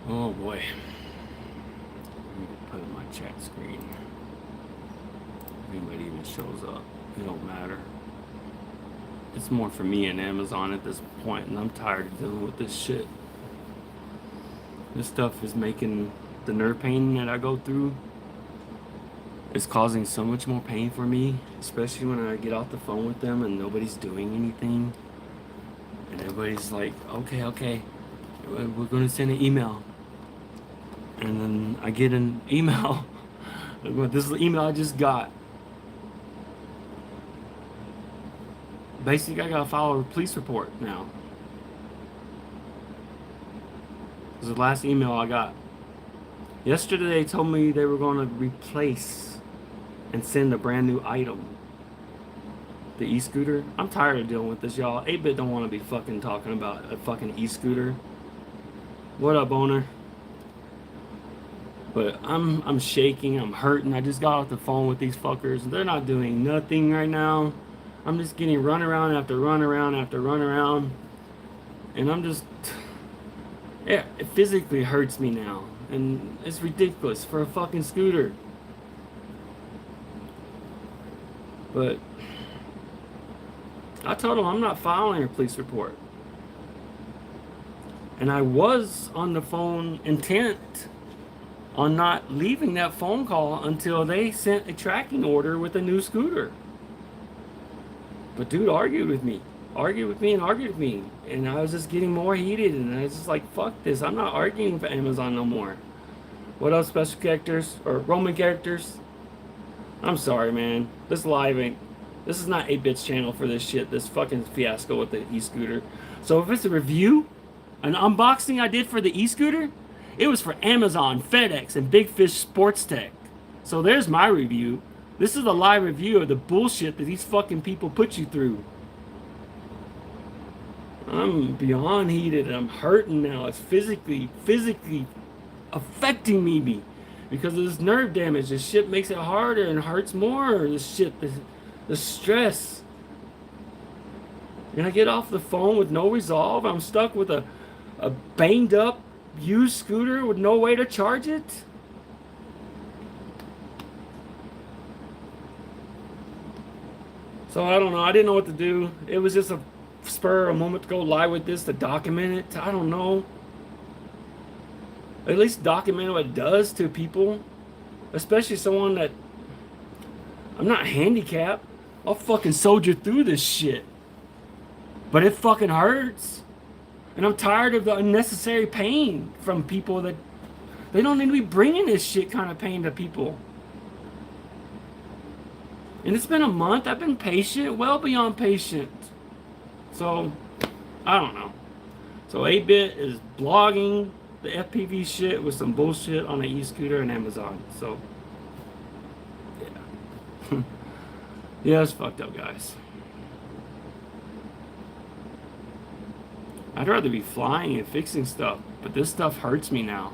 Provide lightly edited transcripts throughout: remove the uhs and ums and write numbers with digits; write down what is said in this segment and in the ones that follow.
Oh boy. Let me put in my chat screen. If anybody even shows up, it don't matter. It's more for me and Amazon at this point, and I'm tired of dealing with this shit. This stuff is making the nerve pain that I go through. It's causing so much more pain for me, especially when I get off the phone with them and nobody's doing anything. And everybody's like, okay, we're gonna send an email. And then I get an email. This is the email I just got. Basically, I gotta file a police report now. This is the last email I got. Yesterday, they told me they were gonna replace and send a brand new item. The e-scooter. I'm tired of dealing with this, y'all. 8-bit don't want to be fucking talking about a fucking e-scooter. What up, owner? But I'm shaking, I'm hurting. I just got off the phone with these fuckers. They're not doing nothing right now. I'm just getting run around after run around after run around. And I'm just, yeah, it physically hurts me now. And it's ridiculous for a fucking scooter. But I told them I'm not filing a police report. And I was on the phone intent on not leaving that phone call until they sent a tracking order with a new scooter. But dude argued with me. Argued with me and argued with me. And I was just getting more heated, and I was just like, fuck this. I'm not arguing for Amazon no more. What else, special characters? Or Roman characters? I'm sorry, man. This is not 8-bit's channel for this shit. This fucking fiasco with the e-scooter. So if it's a review, an unboxing I did for the e-scooter, it was for Amazon, Fedex, and BigFIshSportsTech. So there's my review. This is a live review of the bullshit that these fucking people put you through. I'm beyond heated and I'm hurting now. It's physically affecting me because of this nerve damage. This shit makes it harder and hurts more. This shit, the stress. And I get off the phone with no resolve. I'm stuck with a banged up used scooter with no way to charge it. So I don't know. I didn't know what to do. It was just a spur a moment to go live with this to document it. I don't know. At least document what it does to people, especially someone that I'm not handicapped. I'll fucking soldier through this shit. But it fucking hurts. And I'm tired of the unnecessary pain from people that they don't need to be bringing this shit kind of pain to people. And it's been a month. I've been patient, well beyond patient. So, I don't know. So 8-bit is blogging the FPV shit with some bullshit on the e-scooter and Amazon. So, yeah. Yeah, it's fucked up, guys. I'd rather be flying and fixing stuff, but this stuff hurts me now.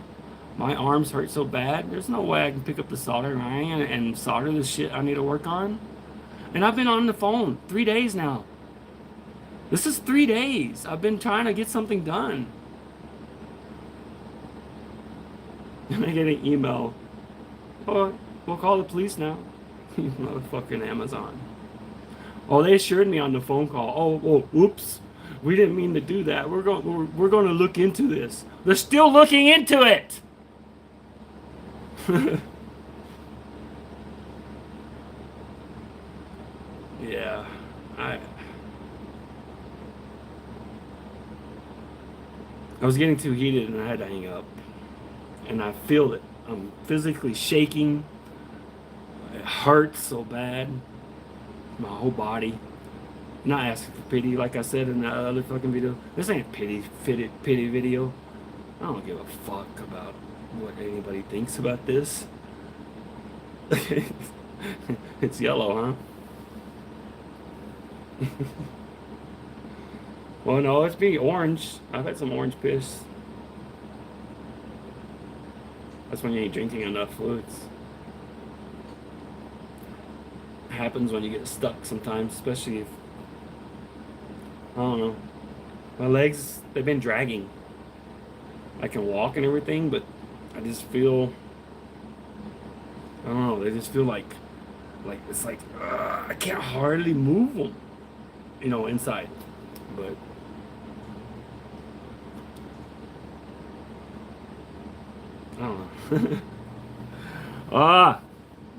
My arms hurt so bad, there's no way I can pick up the soldering iron and solder the shit I need to work on. And I've been on the phone 3 days now. This is 3 days. I've been trying to get something done. And I get an email. Oh, we'll call the police now. You motherfucking Amazon. Oh, they assured me on the phone call. Oh, oops. We didn't mean to do that. We're going to look into this. They're still looking into it. Yeah, I was getting too heated and I had to hang up. And I feel it. I'm physically shaking. It hurts so bad. My whole body. Not asking for pity, like I said in that other fucking video. This ain't pity video. I don't give a fuck about what anybody thinks about this. It's yellow, huh? Well, no, it's be orange. I've had some orange piss. That's when you ain't drinking enough fluids. It happens when you get stuck sometimes, especially if, I don't know. My legs, they've been dragging. I can walk and everything, but I just feel, I don't know, they just feel like it's like I can't hardly move them, inside. But I don't know. ah,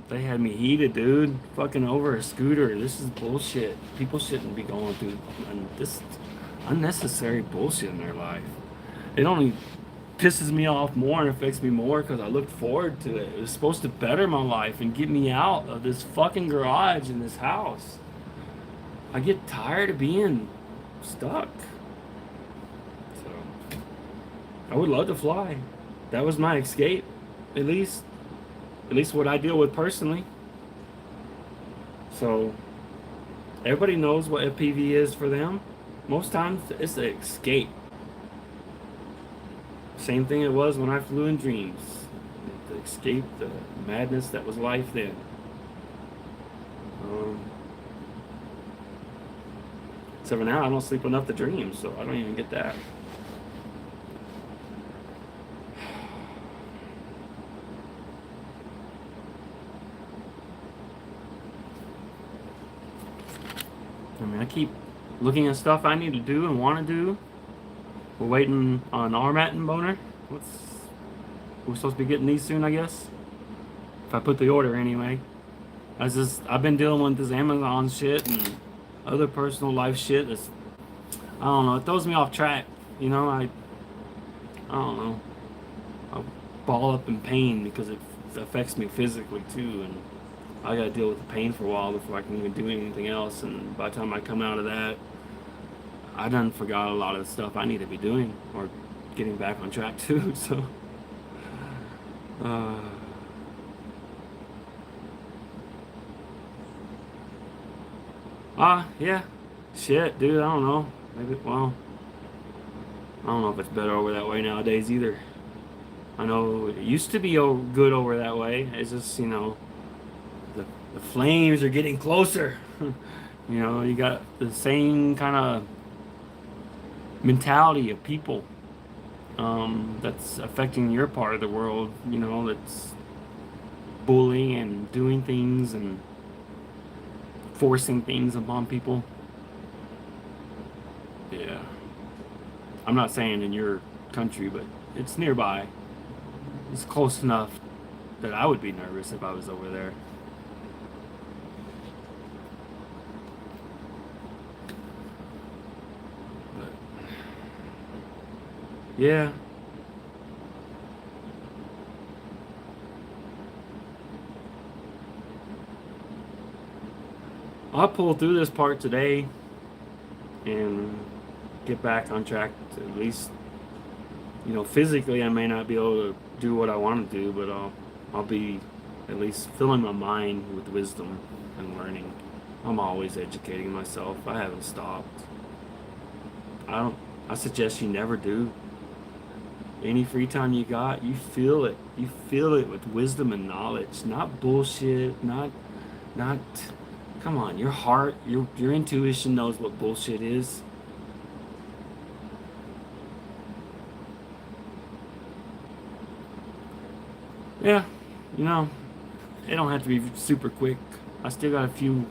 they had me heated, dude. Fucking over a scooter. This is bullshit. People shouldn't be going through this unnecessary bullshit in their life. It only pisses me off more and affects me more because I looked forward to it. It was supposed to better my life and get me out of this fucking garage in this house. I get tired of being stuck. So I would love to fly. That was my escape, at least what I deal with personally. So everybody knows what FPV is for them. Most times it's an escape. Same thing it was when I flew in dreams. To escape the madness that was life then. So for now, I don't sleep enough to dream, so I don't even get that. I mean, I keep looking at stuff I need to do and want to do. We're waiting on Armat and Boner. We're supposed to be getting these soon, I guess. If I put the order anyway. I've been dealing with this Amazon shit and other personal life shit. I don't know. It throws me off track. I don't know. I ball up in pain because it affects me physically too, and I gotta deal with the pain for a while before I can even do anything else. And by the time I come out of that, I done forgot a lot of the stuff I need to be doing or getting back on track too. So, yeah, shit, dude. I don't know. Maybe, well, I don't know if it's better over that way nowadays either. I know it used to be good over that way. It's just, the flames are getting closer. You got the same kind of mentality of people that's affecting your part of the world, that's bullying and doing things and forcing things upon people. Yeah. I'm not saying in your country, but it's nearby. It's close enough that I would be nervous if I was over there. But, yeah. I'll pull through this part today and get back on track to at least, physically I may not be able to do what I want to do, but I'll be at least filling my mind with wisdom and learning. I'm always educating myself. I haven't stopped. I suggest you never do. Any free time you got, you feel it. You feel it with wisdom and knowledge, not bullshit, not come on, your heart, your intuition knows what bullshit is. Yeah, it don't have to be super quick. I still got a few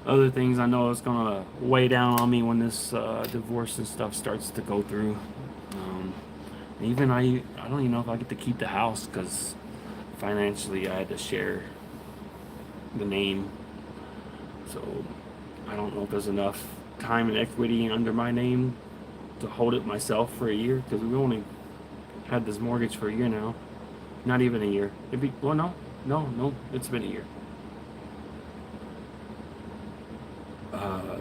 other things I know it's gonna weigh down on me when this divorce and stuff starts to go through. Even I don't even know if I get to keep the house because financially I had to share the name. So I don't know if there's enough time and equity under my name to hold it myself for a year because we only had this mortgage for a year now. Not even a year. No, it's been a year.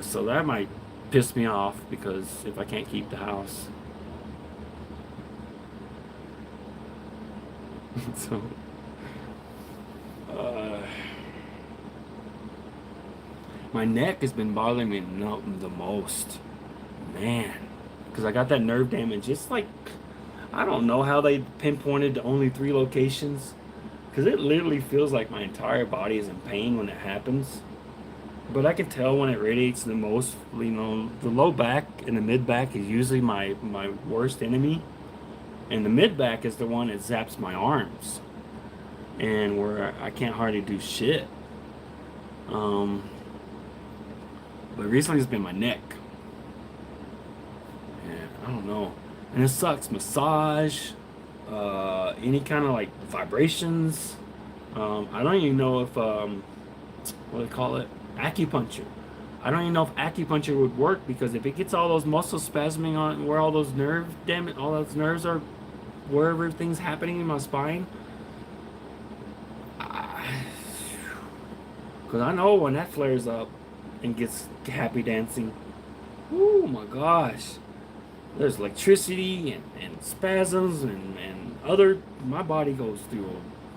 So that might piss me off because if I can't keep the house. So, my neck has been bothering me the most, man, because I got that nerve damage. It's like, I don't know how they pinpointed to only 3 locations, because it literally feels like my entire body is in pain when it happens. But I can tell when it radiates the most. The low back and the mid back is usually my worst enemy. And the mid back is the one that zaps my arms, and where I can't hardly do shit. But recently it's been my neck. And I don't know. And it sucks. Massage, any kind of like vibrations. I don't even know if what do they call it? Acupuncture. I don't even know if acupuncture would work, because if it gets all those muscles spasming on where all those all those nerves are, wherever everything's happening in my spine. Because I know when that flares up and gets happy dancing, oh my gosh, there's electricity and spasms and other, my body goes through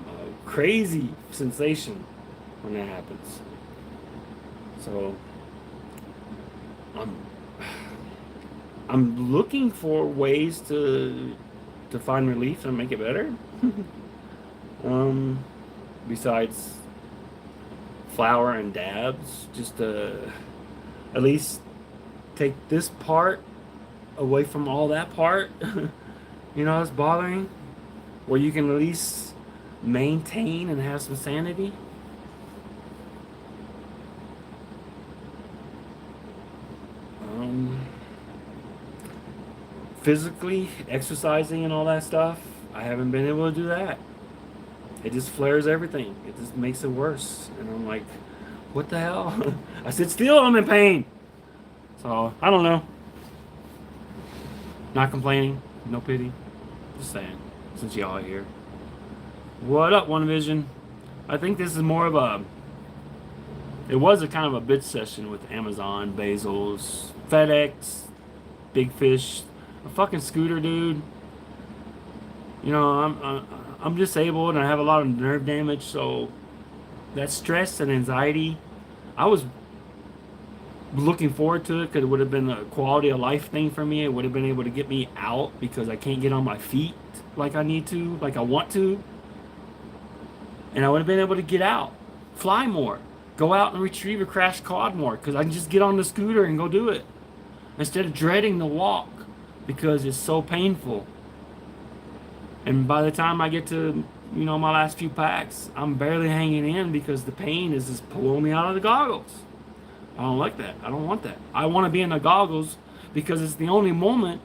a crazy sensation when that happens. So I'm looking for ways to find relief and make it better. Besides flour and dabs, just to at least take this part away from all that part, you know, that's bothering, where you can at least maintain and have some sanity. Physically exercising and all that stuff, I haven't been able to do that. It just flares everything. It just makes it worse. And I'm like, what the hell? I sit still, I'm in pain. So, I don't know. Not complaining. No pity. Just saying. Since y'all are here. What up, One Vision? I think this is more of a... It was a kind of a bitch session with Amazon, Bezos, Fedex, Big Fish, a fucking scooter, dude. You know, I'm disabled and I have a lot of nerve damage, so that stress and anxiety, I was looking forward to it because it would have been a quality of life thing for me. It would have been able to get me out because I can't get on my feet like I need to, like I want to. And I would have been able to get out, fly more, go out and retrieve a crashed quad more, because I can just get on the scooter and go do it instead of dreading the walk because it's so painful. And by the time I get to, you know, my last few packs, I'm barely hanging in because the pain is just pulling me out of the goggles. I don't like that. I don't want that. I want to be in the goggles because it's the only moment,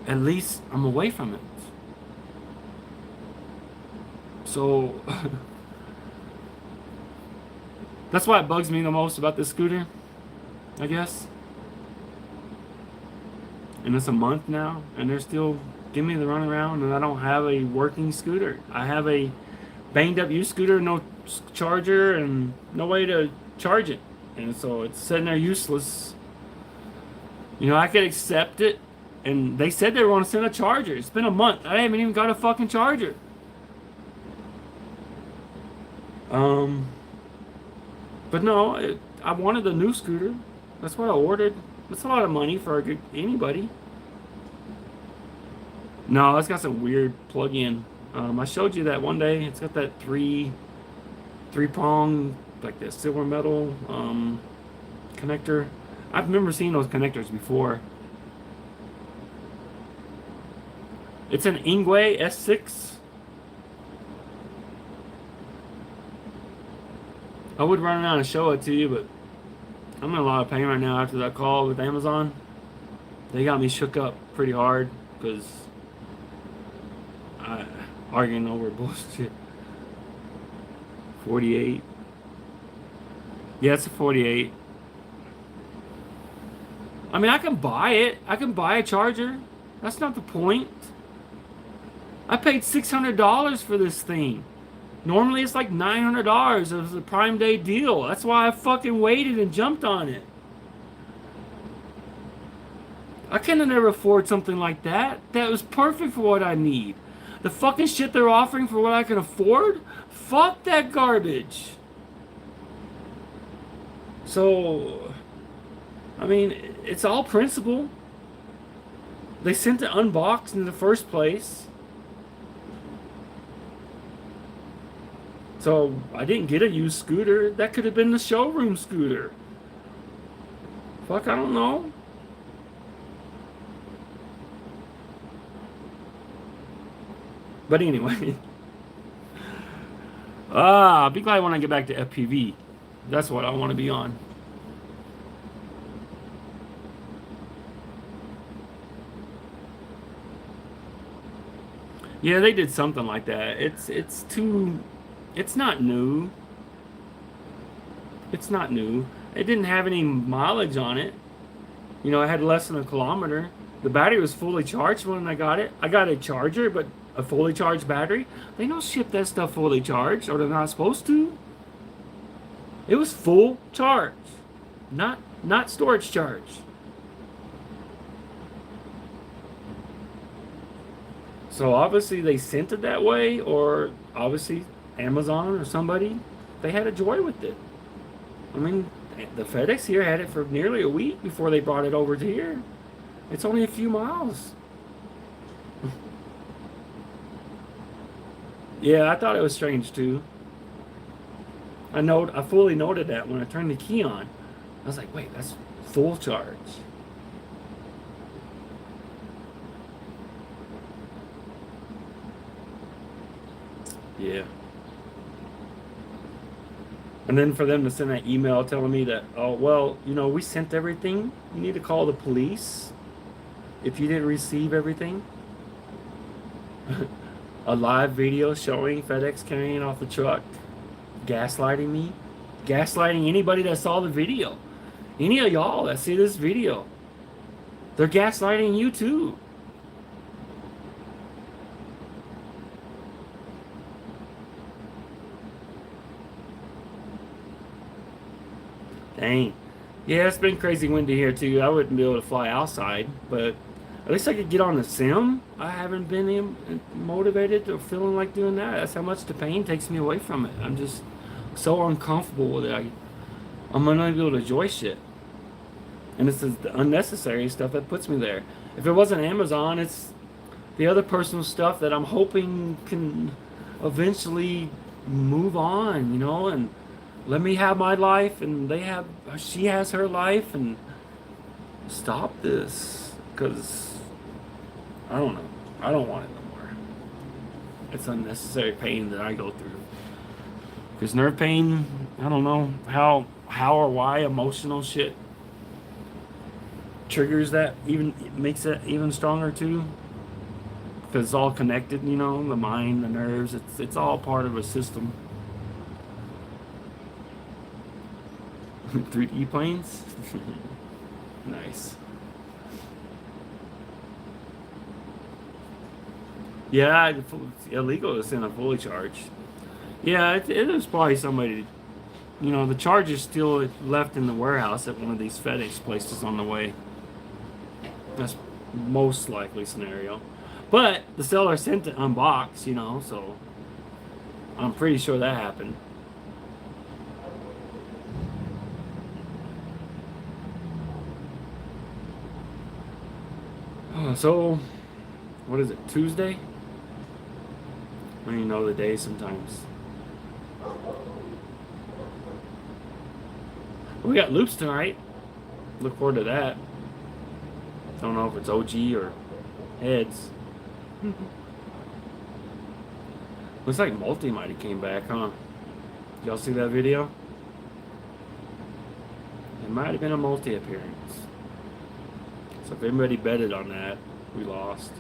at least I'm away from it. So, that's why it bugs me the most about this scooter, I guess. And it's a month now, and they're still giving me the runaround, and I don't have a working scooter. I have a banged up used scooter, no charger, and no way to charge it. And so it's sitting there useless. You know, I could accept it, and they said they were going to send a charger. It's been a month. I haven't even got a fucking charger. But no, I wanted a new scooter. That's what I ordered. That's a lot of money for anybody. No, it's got some weird plug-in. I showed you that one day. It's got that three prong, like that silver metal connector. I remember seeing those connectors before. It's an Ingwe S6. I would run around and show it to you, but I'm in a lot of pain right now after that call with Amazon. They got me shook up pretty hard because I arguing over bullshit. 48. Yeah, it's a 48. I mean, I can buy it. I can buy a charger. That's not the point. I paid $600 for this thing. Normally it's like $900. It was a Prime Day deal. That's why I fucking waited and jumped on it. I could have never afford something like that. That was perfect for what I need. The fucking shit they're offering for what I can afford? Fuck that garbage. So, I mean, it's all principle. They sent it unboxed in the first place. So, I didn't get a used scooter. That could have been the showroom scooter. Fuck, I don't know. But anyway, I'll be glad when I get back to FPV. That's what I want to be on. Yeah, they did something like that. It's not new. It's not new. It didn't have any mileage on it. You know, it had less than a kilometer. The battery was fully charged when I got it. I got a charger, but a fully charged battery. They don't ship that stuff fully charged, or they're not supposed to. It was full charge, not storage charge. So obviously they sent it that way, or obviously Amazon or somebody, they had a joy with it. I mean, the FedEx here had it for nearly a week before they brought it over to here. It's only a few miles. Yeah, I thought it was strange too. I fully noted that when I turned the key on. I was like, wait, that's full charge. Yeah. And then for them to send that email telling me that, oh, well, you know, we sent everything. You need to call the police if you didn't receive everything. A live video showing FedEx carrying off the truck, gaslighting me, gaslighting anybody that saw the video. Any of y'all that see this video, they're gaslighting you too. Dang. Yeah, it's been crazy windy here too. I wouldn't be able to fly outside, but at least I could get on the sim. I haven't been motivated or feeling like doing that. That's how much the pain takes me away from it. I'm just so uncomfortable with it. I'm unable to enjoy shit. And it's the unnecessary stuff that puts me there. If it wasn't Amazon, it's the other personal stuff that I'm hoping can eventually move on, you know, and let me have my life and she has her life, and stop this, because I don't know. I don't want it no more. It's unnecessary pain that I go through. Because nerve pain, I don't know how or why emotional shit triggers that, even makes it even stronger too. Because it's all connected, you know, the mind, the nerves, it's all part of a system. 3D planes? Nice. Yeah, it's illegal to send a fully charged. Yeah, it was probably somebody, you know, the charge is still left in the warehouse at one of these FedEx places on the way. That's most likely scenario. But the seller sent it unboxed, you know, so I'm pretty sure that happened. So, what is it, Tuesday? I don't even know the day sometimes. We got loops tonight. Look forward to that. Don't know if it's OG or heads. Looks like Multi might have came back, huh? Y'all see that video? It might have been a Multi appearance. So if anybody betted on that, we lost.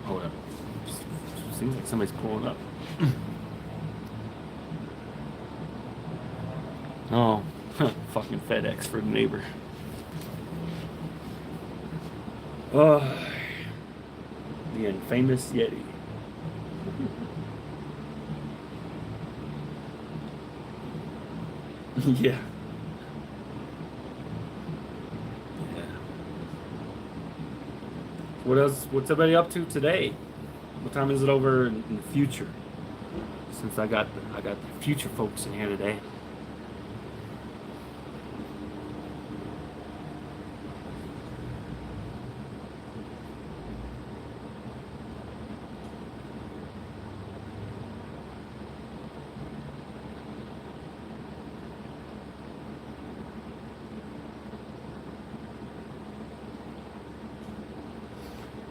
Hold up. Seems like somebody's pulling up. Oh, fucking FedEx for the neighbor. The infamous Yeti. Yeah. Yeah. What else? What's everybody up to today? What time is it over in the future? Since I got the future folks in here today.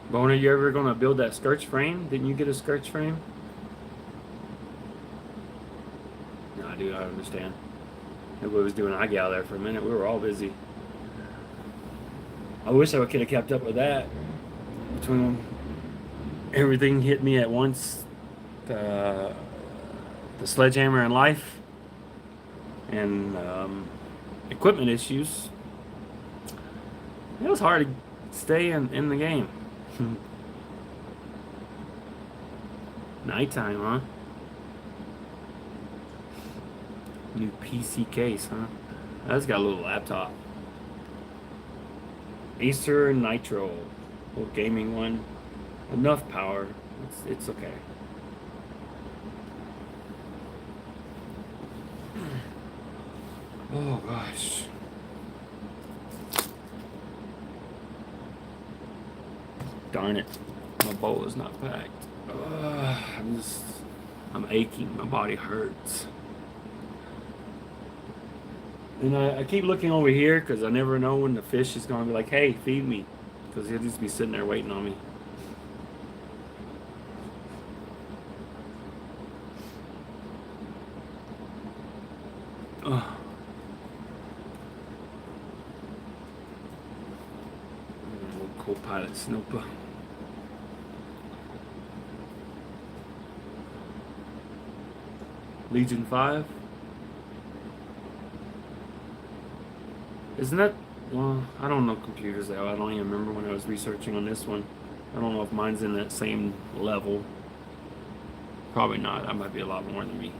Boner, you ever gonna build that skirts frame? Didn't you get a skirts frame? No, dude, I understand. Everybody was doing eye there for a minute. We were all busy. I wish I could have kept up with that. Between everything hit me at once, the sledgehammer in life, and equipment issues. It was hard to stay in the game. Nighttime, huh? New PC case, huh? That's got a little laptop. Acer Nitro, little gaming one. Enough power. It's okay. Oh gosh. Darn it. My bowl is not packed. I'm aching. My body hurts. And I keep looking over here because I never know when the fish is going to be like, hey, feed me. Because he'll just be sitting there waiting on me. Ugh. Co-pilot Snooper. Legion 5. Isn't that, well, I don't know computers though. I don't even remember when I was researching on this one. I don't know if mine's in that same level. Probably not. That might be a lot more than me.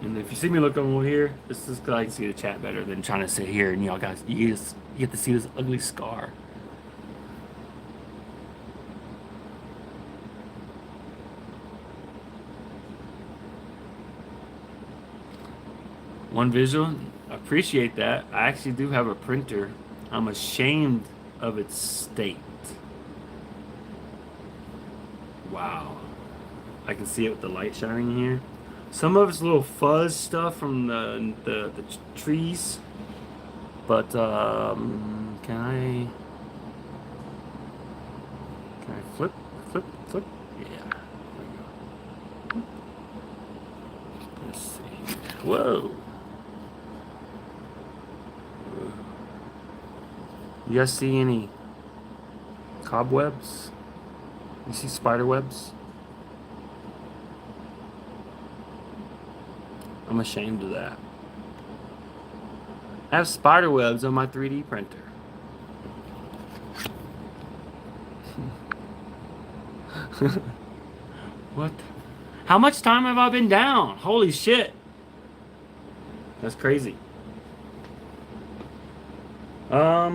And if you see me looking over here, this is because I can see the chat better than trying to sit here and y'all guys, you get to see this ugly scar. One visual, I appreciate that. I actually do have a printer. I'm ashamed of its state. Wow. I can see it with the light shining here. Some of it's little fuzz stuff from the trees, but can I flip? Yeah. Let's see. Whoa. You guys see any cobwebs? You see spider webs? I'm ashamed of that. I have spider webs on my 3D printer. What? How much time have I been down? Holy shit. That's crazy. I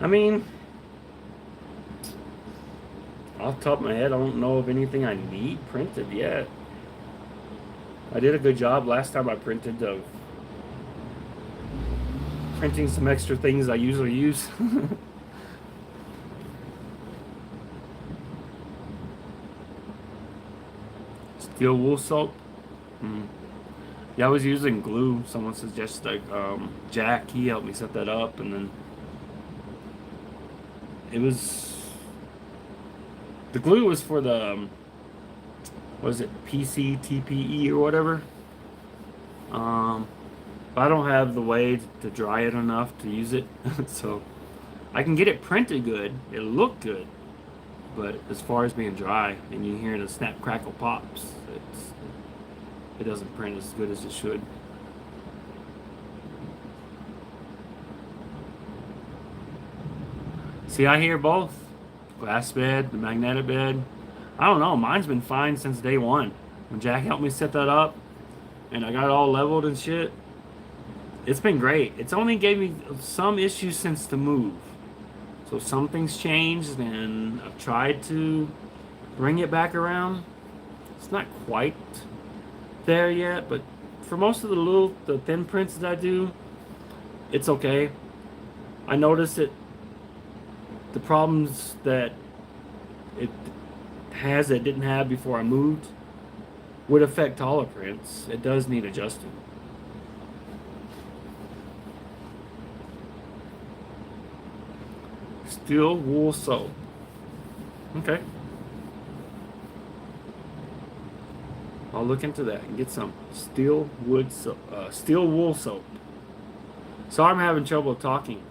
mean, off the top of my head, I don't know of anything I need printed yet. I did a good job last time I printed of printing some extra things I usually use. Steel wool soap. Yeah, I was using glue. Someone suggested Jack. He helped me set that up, and then it was the glue was for the what is it, PCTPE or whatever. But I don't have the way to dry it enough to use it, so I can get it printed good. It'll look good, but as far as being dry and you hear the snap, crackle, pops, it doesn't print as good as it should. See, I hear both. Glass bed, the magnetic bed. I don't know, mine's been fine since day one. When Jack helped me set that up and I got it all leveled and shit, it's been great. It's only gave me some issues since the move. So something's changed and I've tried to bring it back around. It's not quite there yet, but for most of the thin prints that I do, it's okay. I noticed it the problems that it has that didn't have before I moved would affect taller prints. It does need adjusting. Steel wool soap. Okay. I'll look into that and get some steel wool soap. Sorry I'm having trouble talking.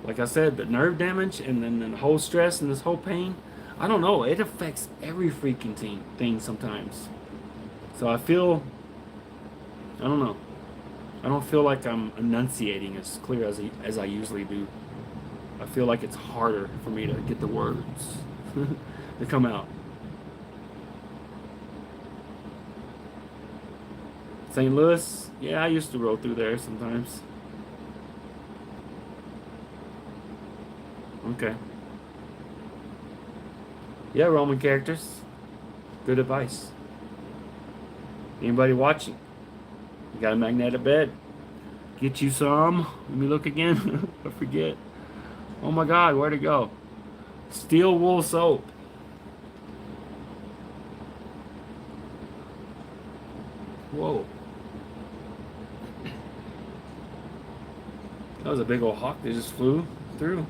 Like I said, the nerve damage and then the whole stress and this whole pain, I don't know. It affects every freaking thing sometimes. So I feel, I don't know. I don't feel like I'm enunciating as clear as I usually do. I feel like it's harder for me to get the words to come out. St. Louis, yeah, I used to roll through there sometimes. Okay. Yeah, Roman characters. Good advice. Anybody watching? You got a magnetic bed? Get you some. Let me look again. I forget. Oh my God, where'd it go? Steel wool soap. Whoa. That was a big old hawk that just flew through.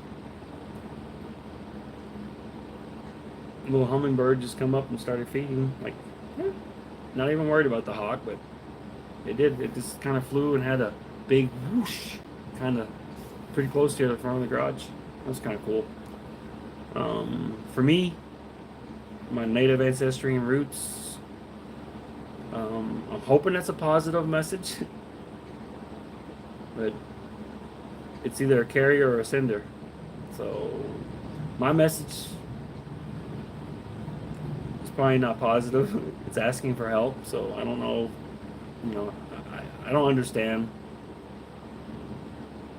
A little hummingbird just come up and started feeding. Like, not even worried about the hawk, but it did. It just kind of flew and had a big whoosh, kind of pretty close to the front of the garage. That was kind of cool. For me, my native ancestry and roots, I'm hoping that's a positive message, but it's either a carrier or a sender. So my message is probably not positive. It's asking for help. So I don't know, I don't understand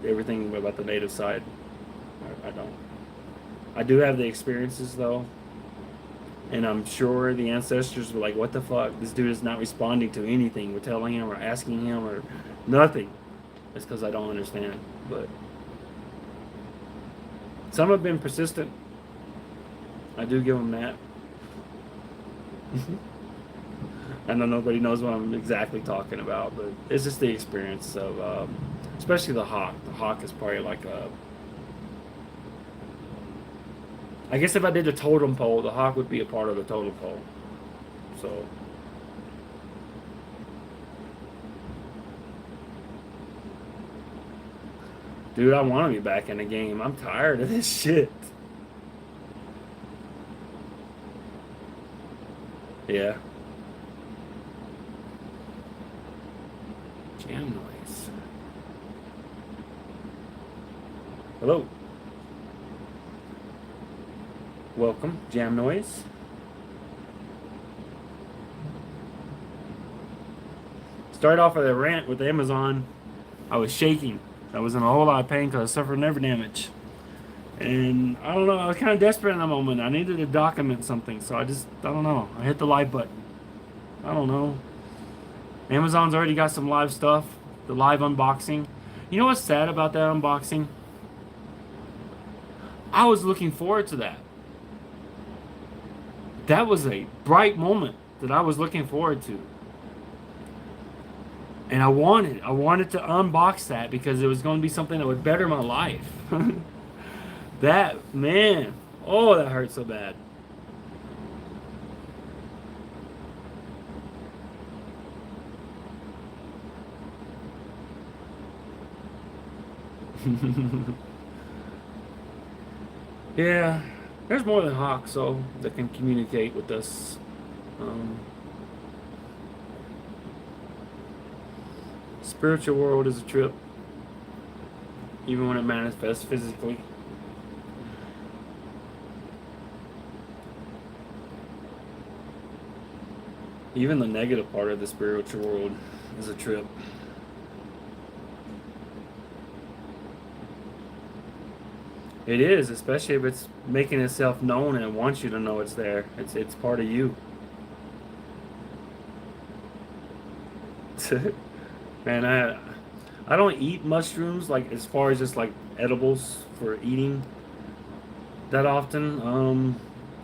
everything about the native side. I don't. I do have the experiences though, and I'm sure the ancestors were like, "What the fuck? This dude is not responding to anything. We're telling him or asking him or nothing." It's because I don't understand. But some have been persistent. I do give them that. I know nobody knows what I'm exactly talking about, but it's just the experience of, especially the hawk. The hawk is probably like a. I guess if I did a totem pole, the hawk would be a part of the totem pole. So. Dude, I want to be back in the game. I'm tired of this shit. Yeah. Jam noise. Hello. Welcome, jam noise. Started off with a rant with Amazon. I was shaking. I was in a whole lot of pain because I suffered nerve damage. And I don't know, I was kind of desperate in that moment. I needed to document something, so I don't know. I hit the like button. I don't know. Amazon's already got some live stuff, the live unboxing. You know what's sad about that unboxing? I was looking forward to that. That was a bright moment that I was looking forward to. And I wanted to unbox that because it was going to be something that would better my life. That, man, oh, that hurt so bad. Yeah, there's more than hawks, so that can communicate with us. Spiritual world is a trip, even when it manifests physically. Even the negative part of the spiritual world is a trip. It is, especially if it's making itself known and it wants you to know it's there. It's part of you. Man, I don't eat mushrooms like as far as just like edibles for eating. that often.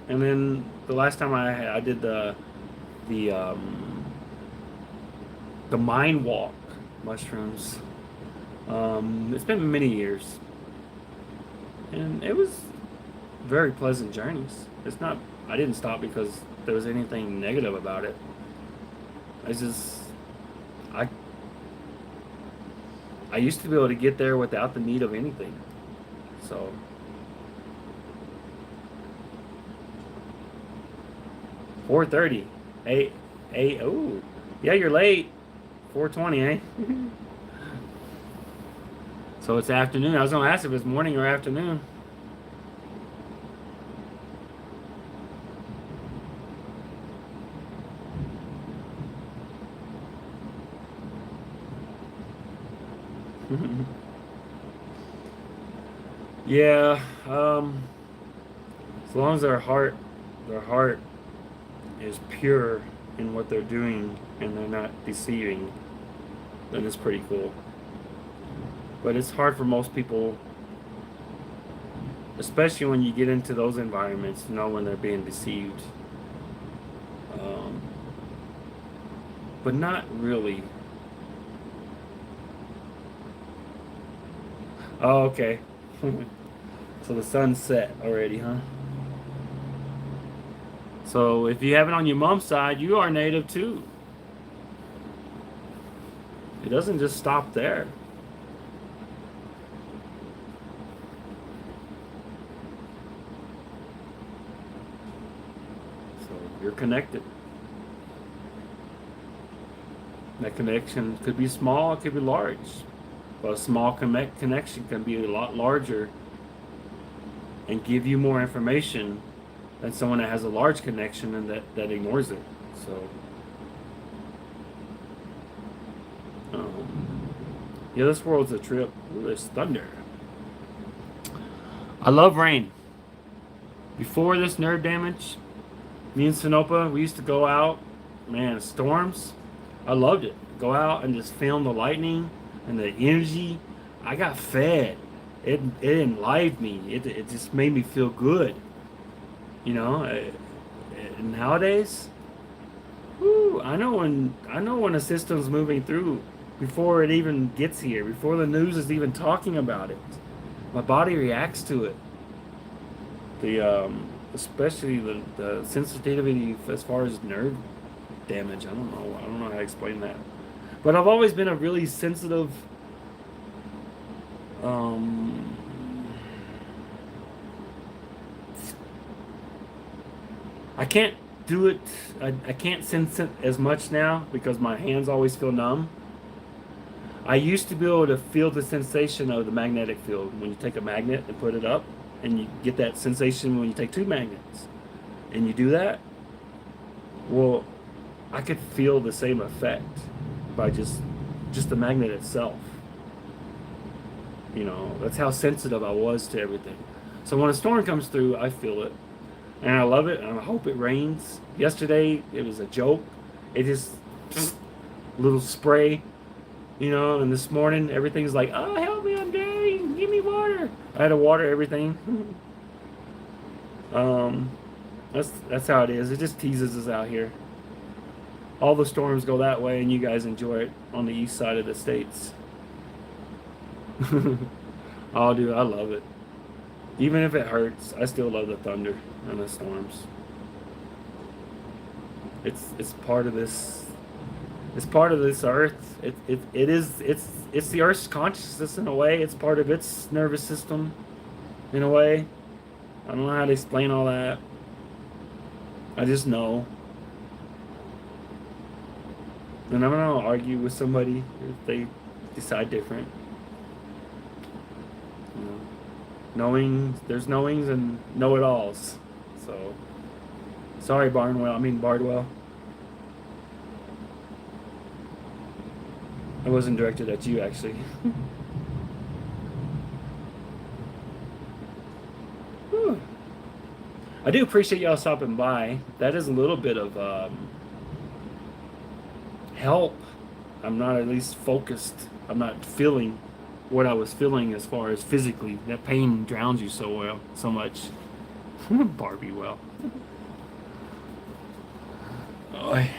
And then the last time I did the the mind walk mushrooms. It's been many years, and it was very pleasant journeys. It's not. I didn't stop because there was anything negative about it. I just I I used to be able to get there without the need of anything. So 4:30, 8, 8. Oh, yeah, you're late. 4:20, eh? So it's afternoon. I was gonna ask if it's morning or afternoon. Yeah. As long as their heart is pure in what they're doing and they're not deceiving, then it's pretty cool. But it's hard for most people, especially when you get into those environments, to know when they're being deceived. Um, but not really. Oh, okay. So the sun's set already, huh? So if you have it on your mom's side, you are native too. It doesn't just stop there. So you're connected. That connection could be small, it could be large. But a small connection can be a lot larger and give you more information than someone that has a large connection and that ignores it. So, um, yeah, this world's a trip. Ooh, there's thunder. I love rain. Before this nerve damage, me and Sinopa, we used to go out, man, storms. I loved it. Go out and just film the lightning and the energy. I got fed. It enlivened me. It just made me feel good. You know, nowadays, whoo, I know when a system's moving through before it even gets here, before the news is even talking about it. My body reacts to it. The especially the sensitivity as far as nerve damage. I don't know how to explain that. But I've always been a really sensitive um I can't do it. I can't sense it as much now because my hands always feel numb. I used to be able to feel the sensation of the magnetic field when you take a magnet and put it up, and you get that sensation when you take two magnets and you do that. Well, I could feel the same effect by just the magnet itself. That's how sensitive I was to everything. So when a storm comes through, I feel it. And I love it, and I hope it rains. Yesterday, it was a joke. It just, little spray, and this morning, everything's like, oh, help me, I'm dying. Give me water. I had to water everything. um, that's how it is. It just teases us out here. All the storms go that way, and you guys enjoy it on the east side of the states. Oh, dude, I love it. Even if it hurts, I still love the thunder and the storms. It's part of this. It's part of this earth. It's the earth's consciousness in a way. It's part of its nervous system in a way. I don't know how to explain all that. I just know. And I'm not gonna argue with somebody if they decide different. You know, there's knowings and know-it-alls. So, sorry, Bardwell. I wasn't directed at you, actually. Whew. I do appreciate y'all stopping by. That is a little bit of help. I'm not at least focused. I'm not feeling what I was feeling as far as physically. That pain drowns you so much. Barbie well. Oy.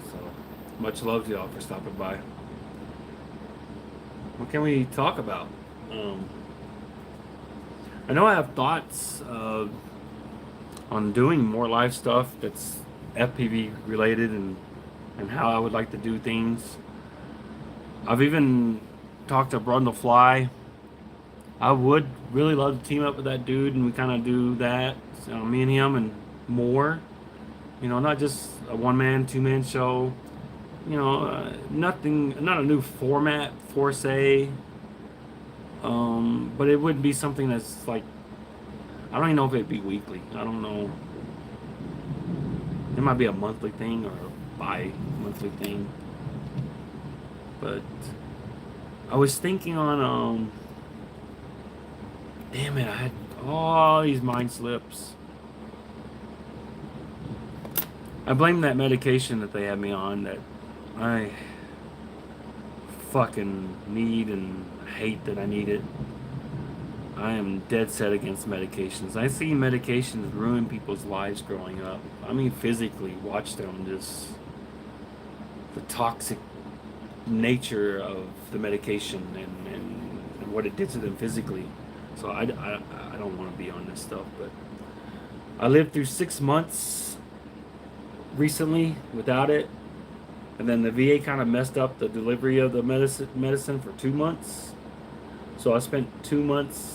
So, much love to y'all for stopping by. What can we talk about? Um, I know I have thoughts on doing more live stuff that's FPV related and how I would like to do things. I've even talked to Brundle Fly. I would really love to team up with that dude and we kind of do that. So, me and him and more. You know, not just a one-man, two-man show. You know, nothing, not a new format for say. But it would be something that's like, I don't even know if it'd be weekly. I don't know. It might be a monthly thing or a bi-monthly thing. But I was thinking on, damn it, I had all these mind slips. I blame that medication that they had me on that I fucking need and hate that I need it. I am dead set against medications. I see medications ruin people's lives growing up. I mean, physically, watch them just, the toxic nature of the medication and what it did to them physically. So I don't want to be on this stuff, but I lived through 6 months recently without it, and then the VA kind of messed up the delivery of the medicine for 2 months. So I spent 2 months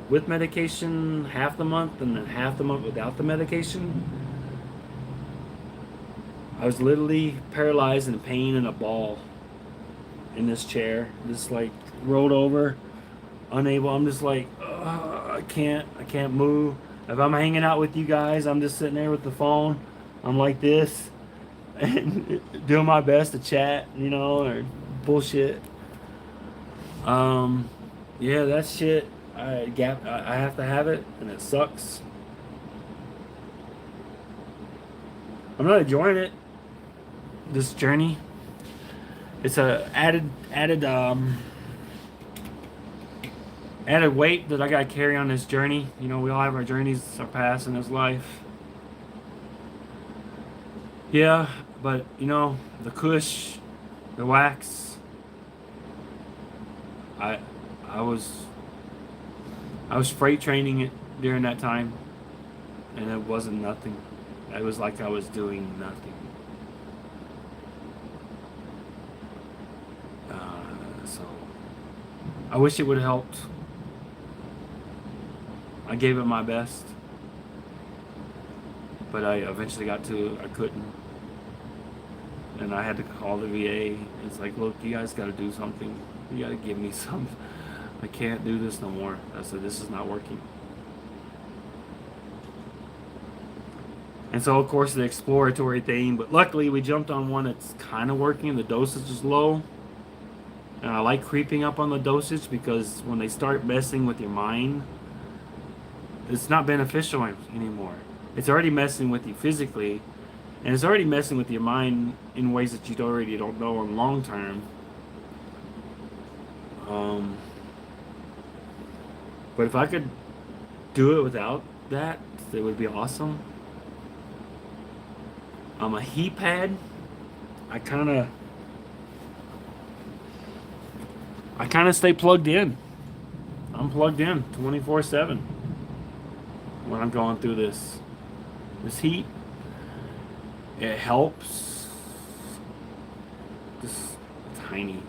with medication, half the month, and then half the month without the medication. I was literally paralyzed in pain in a ball in this chair, just like rolled over, unable. I'm just like, I can't move. If I'm hanging out with you guys, I'm just sitting there with the phone. I'm like this, and doing my best to chat, you know, or bullshit. Yeah, that shit. I have to have it, and it sucks. I'm not enjoying it. This journey. It's a added weight that I gotta carry on this journey. You know, we all have our journeys, our past in this life. Yeah, but you know, the kush, the wax. I was freight training it during that time, and it wasn't nothing. It was like I was doing nothing. So I wish it would have helped. I gave it my best, but I eventually got to I couldn't, and I had to call the VA. It's like, look, you guys got to do something. You got to give me some. I can't do this no more. I said, this is not working. And so, of course, the exploratory thing, but luckily we jumped on one that's kind of working. The dosage is low. And I like creeping up on the dosage because when they start messing with your mind, it's not beneficial anymore. It's already messing with you physically, and it's already messing with your mind in ways that you already don't know in long term. But if I could do it without that, it would be awesome. A heat pad, I kind of stay plugged in. I'm plugged in 24/7 when I'm going through this heat. It helps. Just tiny.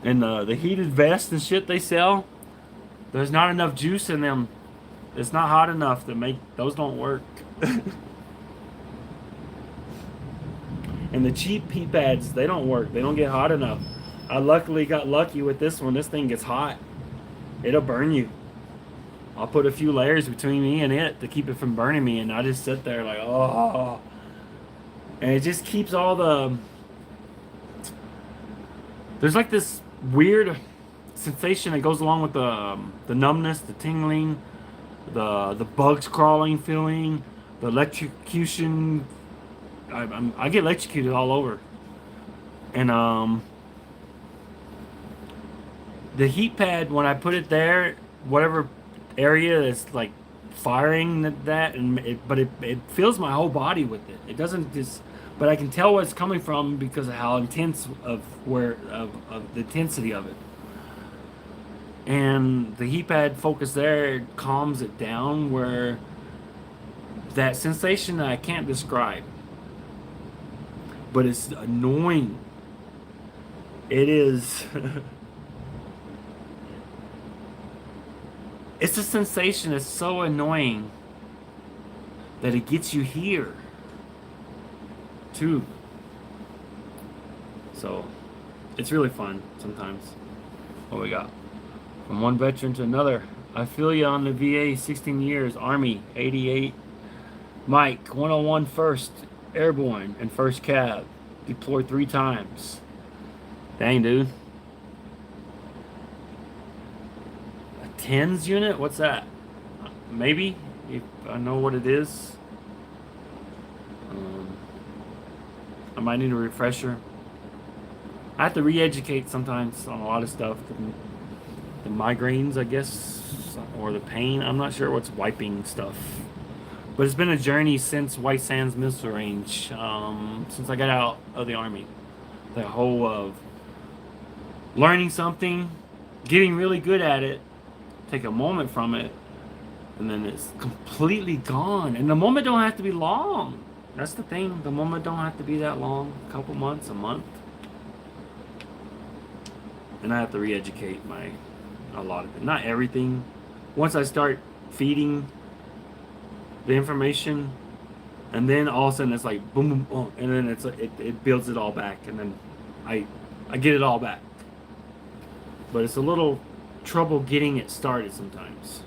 And the heated vests and shit they sell, there's not enough juice in them. It's not hot enough to make those. Don't work. And the cheap heat pads, they don't work. They don't get hot enough. I luckily got lucky with this one. This thing gets hot. It'll burn you. I'll put a few layers between me and it to keep it from burning me, and I just sit there like, oh. And it just keeps all the... There's like this weird sensation that goes along with the numbness, the tingling, the bugs crawling feeling, The electrocution, I get electrocuted all over. And the heat pad, when I put it there, whatever area is like firing that, and it fills my whole body with it. It doesn't just, but I can tell where it's coming from because of how intense of the intensity of it. And the heat pad focus there calms it down where that sensation that I can't describe, but it's annoying. It is. It's a sensation that's so annoying that it gets you here too. So it's really fun sometimes. What we got? From one veteran to another. I feel you on the VA, 16 years, Army, 88. Mike, 101 first Airborne and first Cav. Deployed 3 times. Dang, dude. A TENS unit? What's that? Maybe, if I know what it is. I might need a refresher. I have to re-educate sometimes on a lot of stuff. The migraines, I guess, or the pain. I'm not sure what's wiping stuff. But it's been a journey since White Sands Missile Range, since I got out of the Army. The whole of learning something, getting really good at it, take a moment from it, and then it's completely gone. And the moment don't have to be long. That's the thing. The moment don't have to be that long. A couple months, a month. And I have to re-educate a lot of it. Not everything. Once I start feeding the information, and then all of a sudden it's like boom, boom, boom, and then it builds it all back, and then I get it all back. But it's a little trouble getting it started sometimes.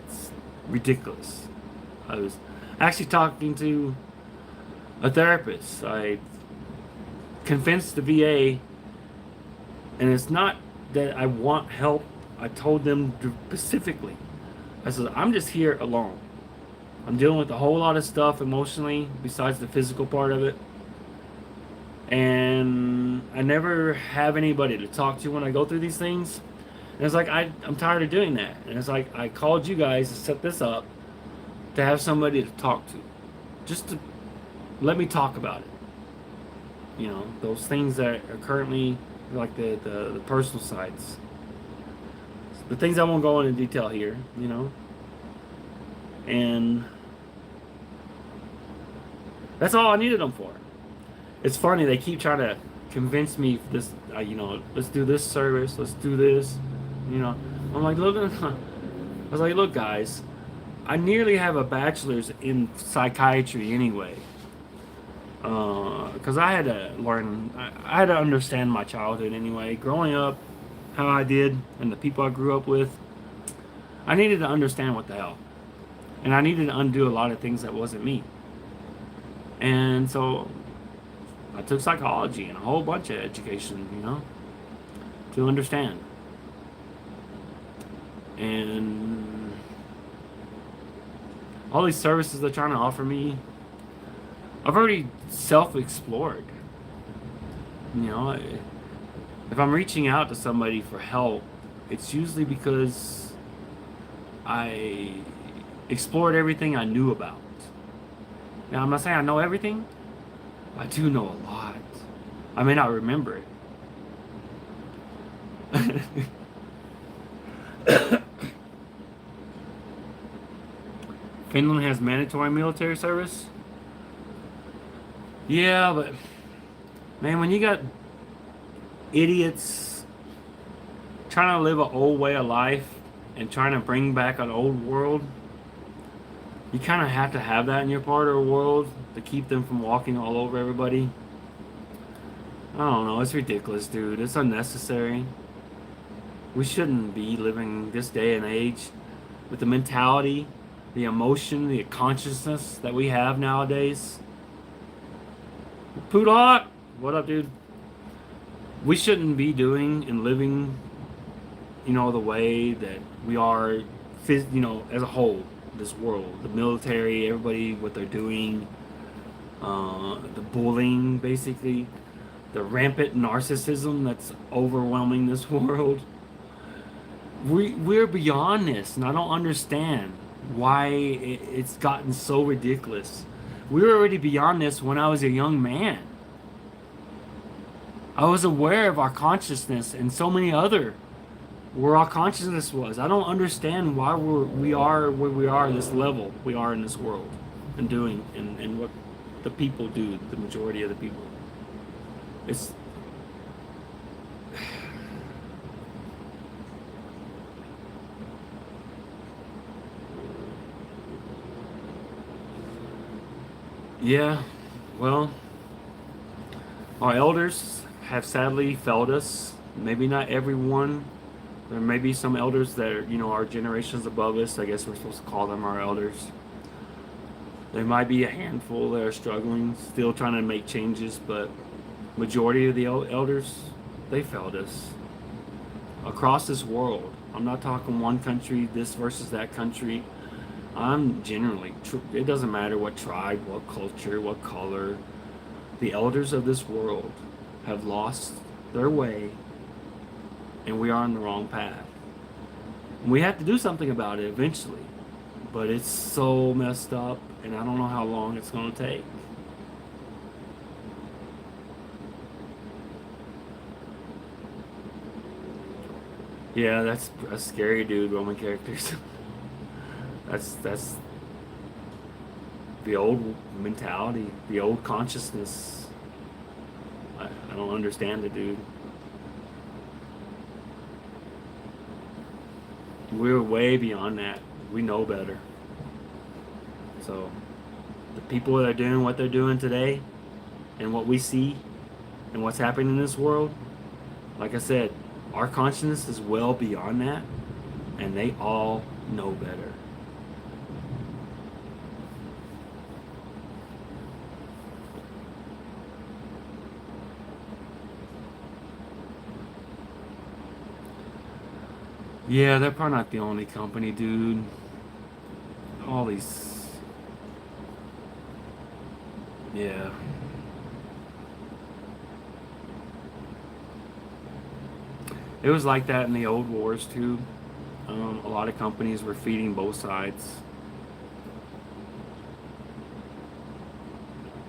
It's ridiculous. I was actually talking to a therapist. I convinced the VA, and it's not that I want help. I told them specifically, I said, I'm just here alone. I'm dealing with a whole lot of stuff emotionally besides the physical part of it. And I never have anybody to talk to when I go through these things. And it's like, I'm tired of doing that. And it's like, I called you guys to set this up to have somebody to talk to. Just to let me talk about it. You know, those things that are currently like the personal sides. The things I won't go into detail here, you know. And that's all I needed them for. It's funny, they keep trying to convince me this, you know, let's do this service, let's do this, you know. I'm like, look, I was like, look, guys, I nearly have a bachelor's in psychiatry anyway. Because I had to learn, I had to understand my childhood anyway. Growing up, how I did, and the people I grew up with, I needed to understand what the hell. And I needed to undo a lot of things that wasn't me. And so I took psychology and a whole bunch of education, you know, to understand. And all these services they're trying to offer me, I've already self-explored. You know, if I'm reaching out to somebody for help, it's usually because I explored everything I knew about. Now, I'm not saying I know everything, but I do know a lot. I may not remember it. Finland has mandatory military service? Yeah, but man, when you got idiots trying to live an old way of life and trying to bring back an old world, you kind of have to have that in your part of the world to keep them from walking all over everybody. I don't know, it's ridiculous, dude. It's unnecessary. We shouldn't be living this day and age with the mentality, the emotion, the consciousness that we have nowadays. Poodle Hawk, what up, dude? We shouldn't be doing and living, you know, the way that we are, you know, as a whole. this world. The military, everybody, what they're doing, the bullying, basically, the rampant narcissism that's overwhelming this world. We're beyond this, and I don't understand why it's gotten so ridiculous. We were already beyond this when I was a young man. I was aware of our consciousness and so many other where our consciousness was. I don't understand why we are where we are, this level we are in this world, and doing and what the people do, the majority of the people. It's yeah, well, our elders have sadly failed us. Maybe not everyone. There may be some elders that are, are generations above us. I guess we're supposed to call them our elders. There might be a handful that are struggling, still trying to make changes, but majority of the elders, they failed us across this world. I'm not talking one country, this versus that country. I'm generally, it doesn't matter what tribe, what culture, what color. The elders of this world have lost their way, and we are on the wrong path. And we have to do something about it eventually, but it's so messed up, and I don't know how long it's going to take. Yeah, that's a scary dude, Roman characters. that's the old mentality, the old consciousness. I don't understand it, dude. We're way beyond that. We know better. So, the people that are doing what they're doing today, and what we see, and what's happening in this world, like I said, our consciousness is well beyond that, and they all know better. Yeah, they're probably not the only company, dude. All these. Yeah. It was like that in the old wars, too. A lot of companies were feeding both sides.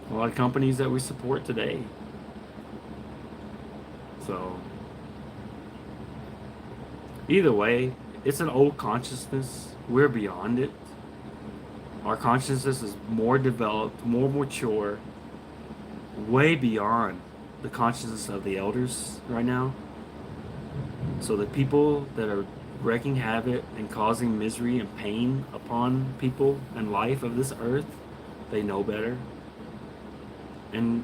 A lot of companies that we support today. So, either way, it's an old consciousness. We're beyond it. Our consciousness is more developed, more mature, way beyond the consciousness of the elders right now. So the people that are wreaking havoc and causing misery and pain upon people and life of this earth, they know better. And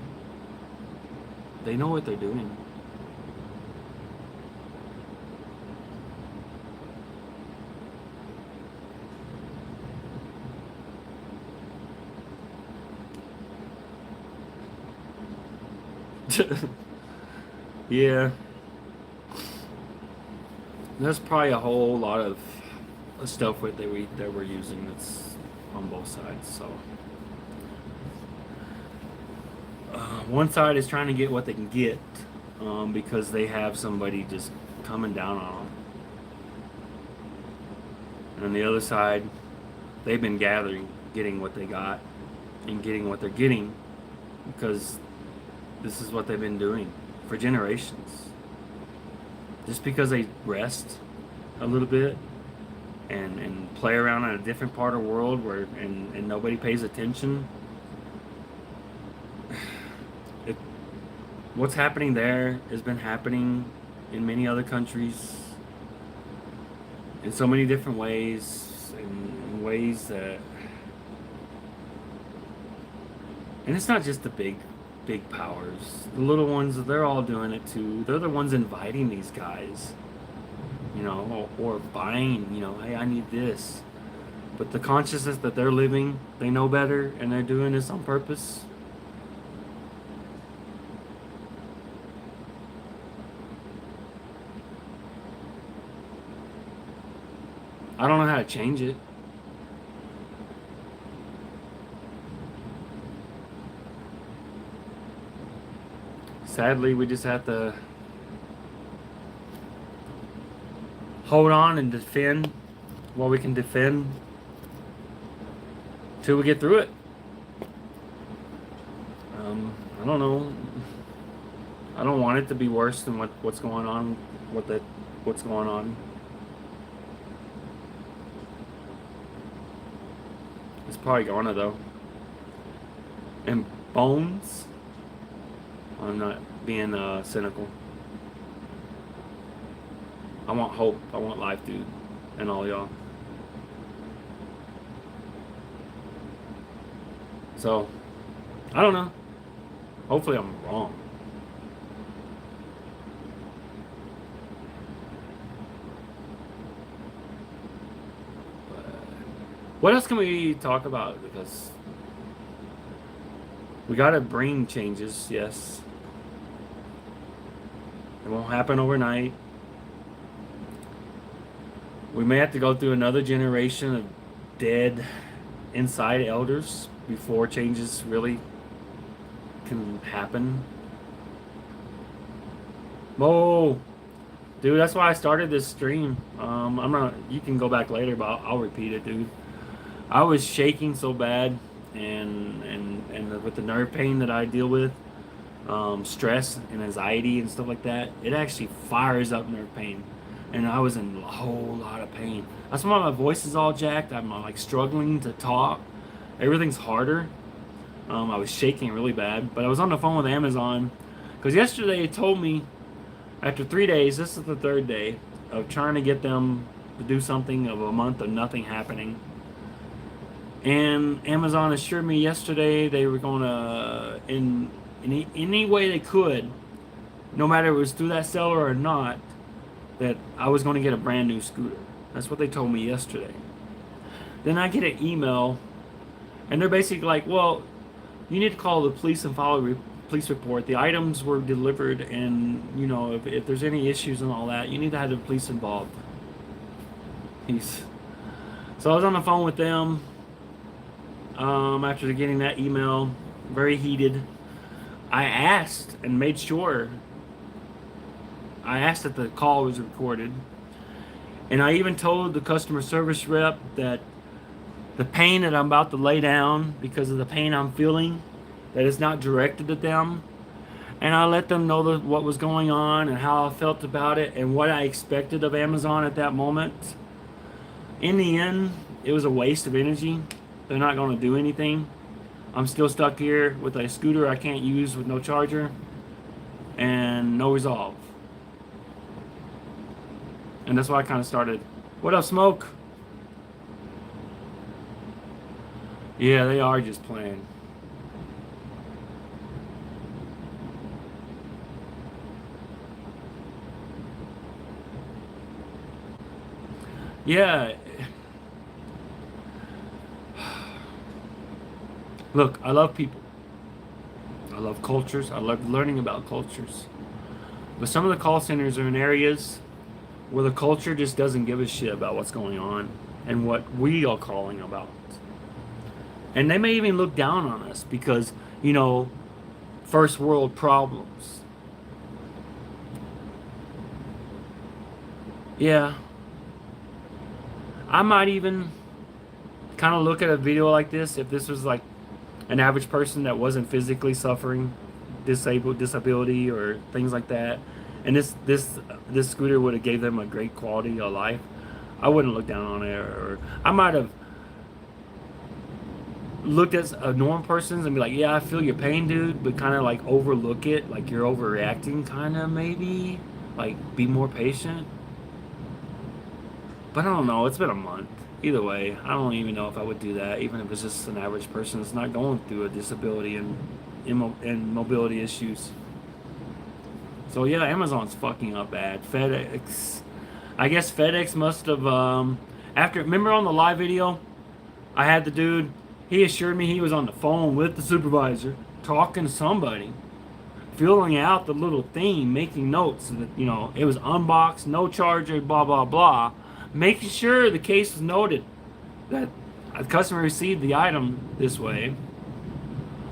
they know what they're doing. Yeah. There's probably a whole lot of stuff that we're using that's on both sides. So one side is trying to get what they can get because they have somebody just coming down on them, and on the other side, they've been getting what they got, and getting what they're getting because this is what they've been doing for generations. Just because they rest a little bit and play around in a different part of the world where and nobody pays attention, what's happening there has been happening in many other countries in so many different ways, in ways that, and it's not just the big powers. The little ones, they're all doing it too. They're the ones inviting these guys, or buying, hey, I need this. But the consciousness that they're living, they know better, and they're doing this on purpose. I don't know how to change it. sadly, we just have to hold on and defend what we can defend till we get through it. I don't know. I don't want it to be worse than what's going on. What's going on. It's probably gonna though. And bones. I'm not being cynical. I want hope. I want life, dude, and all y'all. So, I don't know. Hopefully I'm wrong. But what else can we talk about? Because we gotta bring changes, yes. It won't happen overnight. We may have to go through another generation of dead inside elders before changes really can happen. Whoa, dude, that's why I started this stream. I'm not. You can go back later, but I'll repeat it, dude. I was shaking so bad, and with the nerve pain that I deal with, stress and anxiety and stuff like that, it actually fires up nerve pain, and I was in a whole lot of pain. That's why my voice is all jacked. I'm like struggling to talk. Everything's harder. I was shaking really bad, but I was on the phone with Amazon because yesterday it told me after 3 days, this is the third day of trying to get them to do something of a month of nothing happening. And Amazon assured me yesterday they were going to, in any way they could, no matter if it was through that seller or not, that I was going to get a brand new scooter. That's what they told me yesterday. Then I get an email, and they're basically like, well, you need to call the police and file a police report. The items were delivered, and, you know, if there's any issues and all that, you need to have the police involved. Peace. So I was on the phone with them after getting that email, very heated. I asked and made sure. I asked that the call was recorded. And I even told the customer service rep that the pain that I'm about to lay down because of the pain I'm feeling, that it's not directed at them. And I let them know what was going on and how I felt about it and what I expected of Amazon at that moment. In the end, it was a waste of energy. They're not going to do anything. I'm still stuck here with a scooter I can't use with no charger and no resolve. And that's why I kind of started. What up, Smoke? Yeah, they are just playing. Yeah. Look, I love people. I love cultures. I love learning about cultures. But some of the call centers are in areas where the culture just doesn't give a shit about what's going on and what we are calling about. And they may even look down on us because, you know, first world problems. Yeah. I might even kind of look at a video like this if this was like an average person that wasn't physically suffering disability or things like that, and this scooter would have gave them a great quality of life. I wouldn't look down on it, or I might have looked at a normal person's and be like, yeah, I feel your pain, dude, but kind of like overlook it, like you're overreacting, kind of, maybe like be more patient. But I don't know, it's been a month. Either way, I don't even know if I would do that, even if it's just an average person that's not going through a disability and mobility issues. So yeah, Amazon's fucking up bad. Fedex, I guess Fedex must have, remember on the live video, I had the dude, he assured me he was on the phone with the supervisor, talking to somebody, filling out the little thing, making notes, that, you know, it was unboxed, no charger, blah, blah, blah. Making sure the case was noted that a customer received the item this way.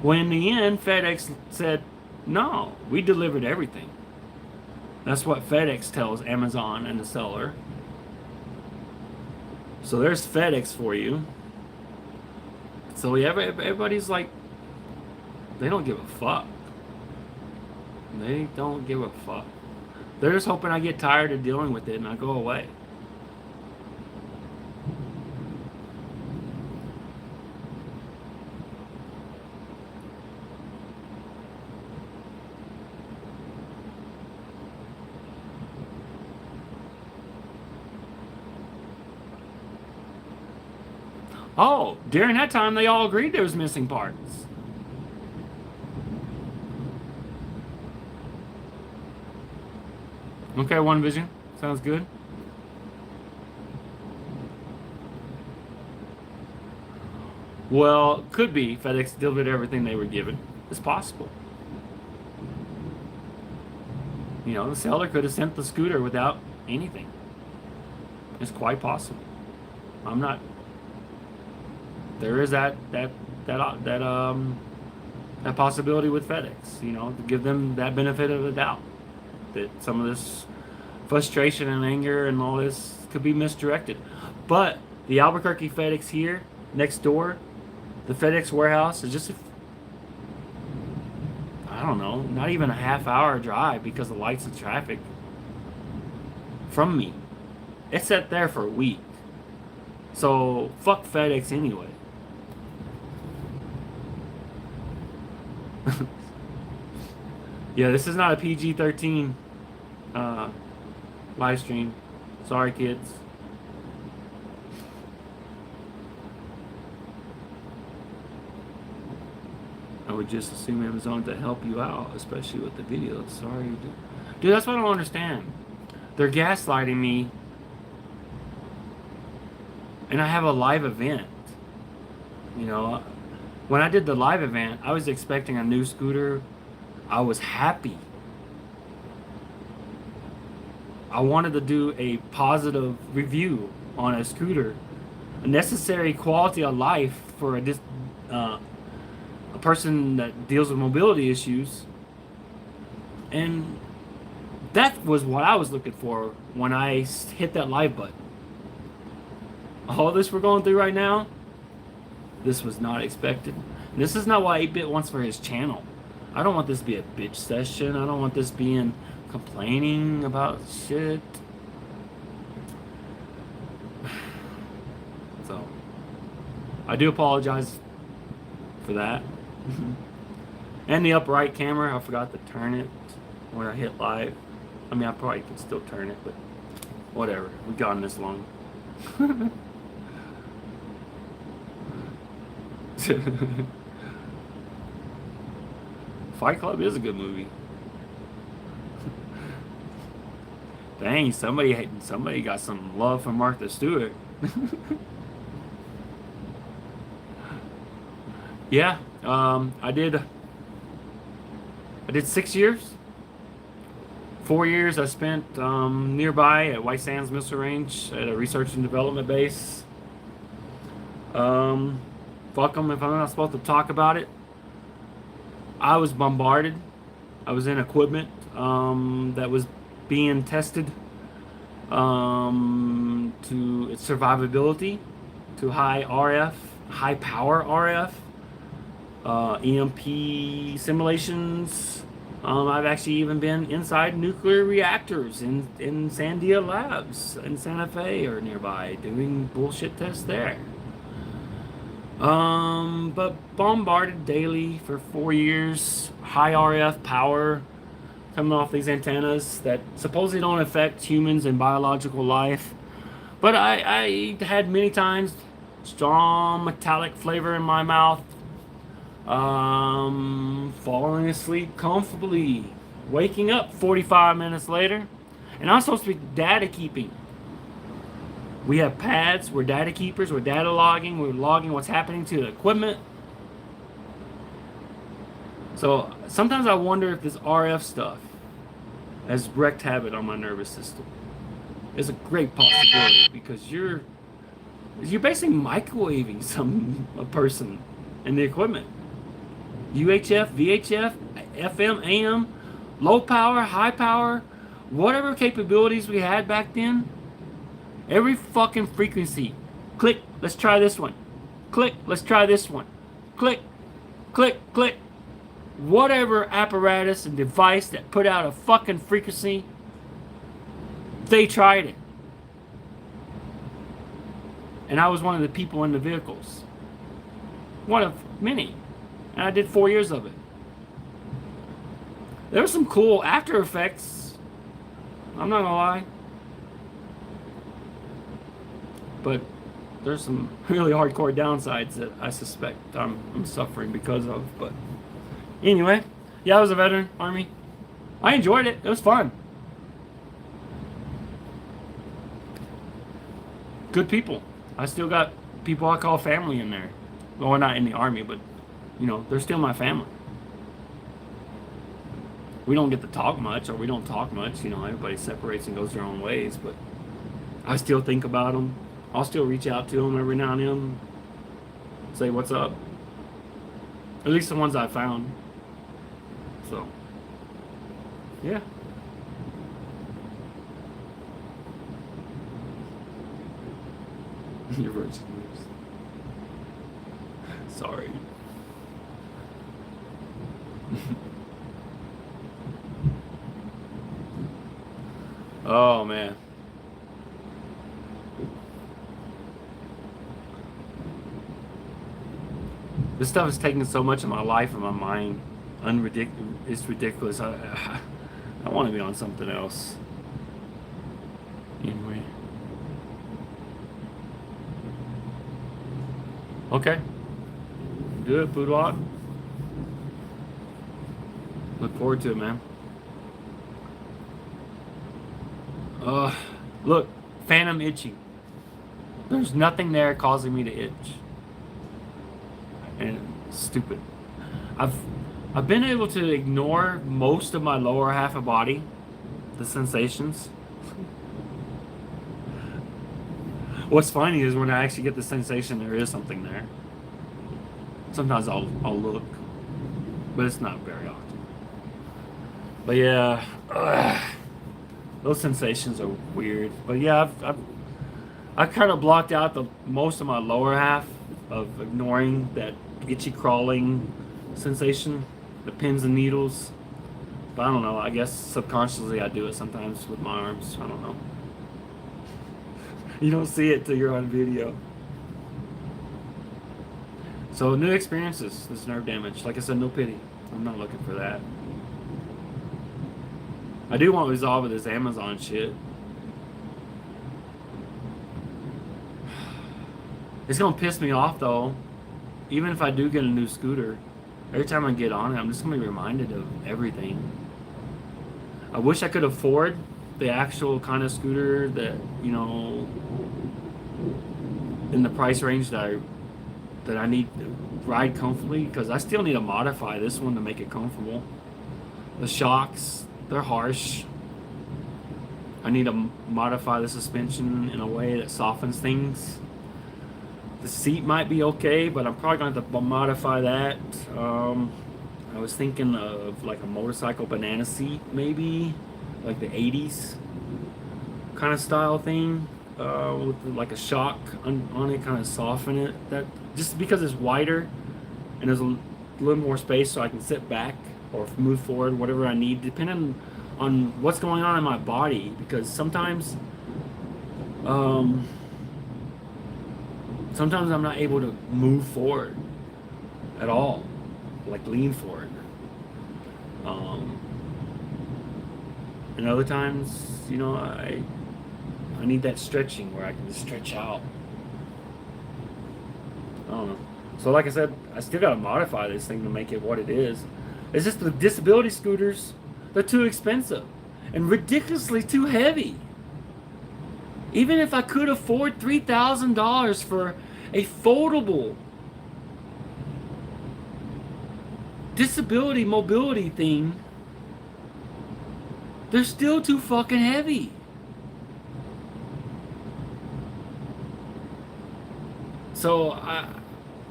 When in the end, FedEx said, No, we delivered everything. That's what FedEx tells Amazon and the seller. So there's FedEx for you. So yeah, everybody's like, they don't give a fuck. They don't give a fuck. They're just hoping I get tired of dealing with it and I go away. Oh, during that time, they all agreed there was missing parts. Okay, One Vision. Sounds good. Well, could be. FedEx delivered everything they were given. It's possible. You know, the seller could have sent the scooter without anything. It's quite possible. I'm not. There is that possibility with FedEx. You know, to give them that benefit of the doubt that some of this frustration and anger and all this could be misdirected. But the Albuquerque FedEx here next door, the FedEx warehouse is just I don't know, not even a half-hour drive because of lights and traffic from me. It sat there for a week. So fuck FedEx anyway. Yeah, this is not a PG-13 live stream. Sorry, kids. I would just assume Amazon to help you out, especially with the videos. Sorry, dude. That's what I don't understand. They're gaslighting me, and I have a live event. You know, when I did the live event, I was expecting a new scooter. I was happy. I wanted to do a positive review on a scooter, a necessary quality of life for a person that deals with mobility issues. And that was what I was looking for when I hit that live button. All this we're going through right now, this was not expected. This is not what 8-Bit wants for his channel. I don't want this to be a bitch session. I don't want this being complaining about shit. So, I do apologize for that. And the upright camera, I forgot to turn it when I hit live. I mean, I probably can still turn it, but whatever. We've gotten this long. Fight Club is a good movie. Dang, somebody got some love for Martha Stewart. Yeah, I did 6 years. 4 years I spent nearby at White Sands Missile Range at a research and development base. Fuck them if I'm not supposed to talk about it. I was bombarded. I was in equipment that was being tested to its survivability, to high power RF, EMP simulations. I've actually even been inside nuclear reactors in Sandia Labs in Santa Fe or nearby doing bullshit tests there. But bombarded daily for 4 years, high RF power coming off these antennas that supposedly don't affect humans and biological life. But I had many times strong metallic flavor in my mouth, falling asleep comfortably, waking up 45 minutes later, and I'm supposed to be data keeping. We have pads, we're data keepers, we're data logging, we're logging what's happening to the equipment. So sometimes I wonder if this RF stuff has wreaked havoc on my nervous system. It's a great possibility because you're basically microwaving a person and the equipment. UHF, VHF, FM, AM, low power, high power, whatever capabilities we had back then. Every fucking frequency. Click, let's try this one. Click, let's try this one. Click, click, click. Whatever apparatus and device that put out a fucking frequency, they tried it. And I was one of the people in the vehicles. One of many. And I did 4 years of it. There were some cool after effects. I'm not gonna lie. But there's some really hardcore downsides that I suspect I'm suffering because of. But anyway, yeah, I was a veteran, Army. I enjoyed it. It was fun. Good people. I still got people I call family in there. Well, not in the Army, but, you know, they're still my family. We don't get to talk much, or we don't talk much. You know, everybody separates and goes their own ways, but I still think about them. I'll still reach out to them every now and then, say what's up. At least the ones I found. So, yeah. Your virgin lips. Sorry. Oh man. This stuff is taking so much of my life and my mind. It's ridiculous. I want to be on something else. Anyway. Okay. Do it, Poodle. Look forward to it, man. Look, phantom itching. There's nothing there causing me to itch. And it's stupid. I've been able to ignore most of my lower half of body, the sensations. What's funny is when I actually get the sensation there is something there. Sometimes I'll look, but it's not very often. But yeah, those sensations are weird. But yeah, I've kind of blocked out the most of my lower half of ignoring that itchy crawling sensation, the pins and needles. But I don't know, I guess subconsciously I do it sometimes with my arms. I don't know. You don't see it till you're on video. So new experiences, this nerve damage. Like I said, no pity. I'm not looking for that. I do want to resolve with this Amazon shit. It's gonna piss me off though. Even if I do get a new scooter, every time I get on it, I'm just gonna be reminded of everything. I wish I could afford the actual kind of scooter that, you know, in the price range that I need to ride comfortably, because I still need to modify this one to make it comfortable. The shocks, they're harsh. I need to modify the suspension in a way that softens things. The seat might be okay, but I'm probably going to have to modify that. I was thinking of like a motorcycle banana seat, maybe, like the 80s kind of style thing, with like a shock on it, kind of soften it. That just because it's wider and there's a little more space, so I can sit back or move forward, whatever I need, depending on what's going on in my body. Because sometimes I'm not able to move forward at all, like lean forward. And other times, you know, I need that stretching where I can just stretch out. I don't know. So like I said, I still gotta modify this thing to make it what it is. It's just the disability scooters, they're too expensive and ridiculously too heavy. Even if I could afford $3,000 for a foldable disability mobility thing, they're still too fucking heavy. So